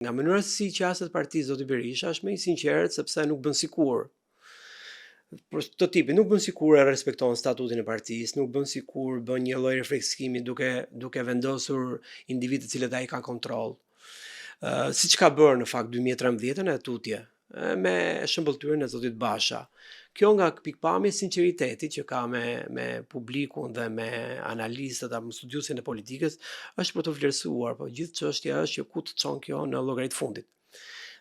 Nga mënyra se si qaset partisë zoti Berisha është më i sinqert sepse nuk bën sikur. Për të tipin nuk bën sikur e respekton statutin e partisë, nuk bën sikur bën një lloj reflektimi duke vendosur individët të cilët ai ka kontroll. Siç ka bërë në fakt 2013 e tutje, me shëmbëltyrën e zotit Basha. Kjo nga pikpamja e sinqeriteti që ka me publikun dhe me analistët apo studiuesin e politikës është për të vlerësuar, po gjithë çështja është që ku të çon kjo në llogarit fundit.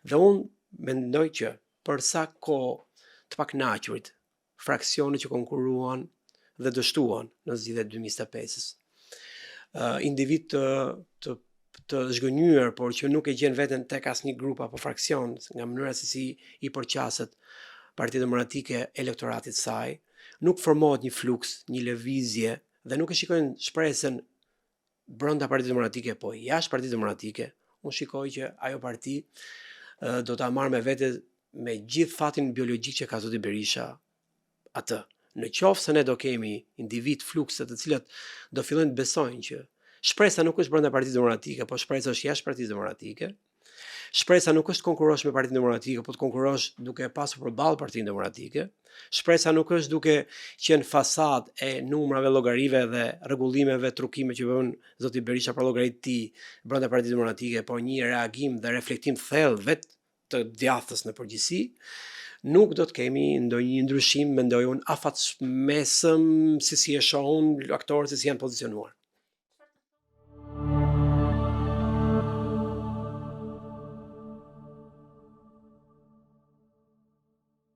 Dhe unë mendoj që për sa kohë të pakënaqurit, fraksionet që konkurruan dhe dështuan në zgjedhjet 2025-s. Individ të zhgënjur, por që nuk e gjen veten tek asnjë grup apo fraksion, nga mënyra se si i përqaset Partia Demokratike elektoratit saj, nuk formohet një fluks, një lëvizje dhe nuk e shikojnë shpresën brenda Partisë Demokratike, po jashtë Partisë Demokratike. Unë shikoj që ajo parti do ta marrë me vete me gjithë fatin biologjik që ka zoti Berisha atë. Në qoftë se ne do kemi individ flukse të cilët do fillojnë të besojnë që shpresa nuk është brenda Partisë Demokratike, po shpresa është jashtë Partisë Demokratike. Shpresa nuk është konkurrosh me Partinë Demokratike, po të konkurrosh duke pasur përballë Partinë Demokratike. Shpresa nuk është duke qenë fasad e numrave, llogarive dhe rregullimeve, trukime që bën zoti Berisha për llogaritë e tij brenda Partisë Demokratike, por një reagim dhe reflektim thellë vetë të djathtas në përgjithësi. Nuk do të kemi ndonjë ndryshim, mendoj unë, afatmesëm si e shohun aktorët se si janë pozicionuar.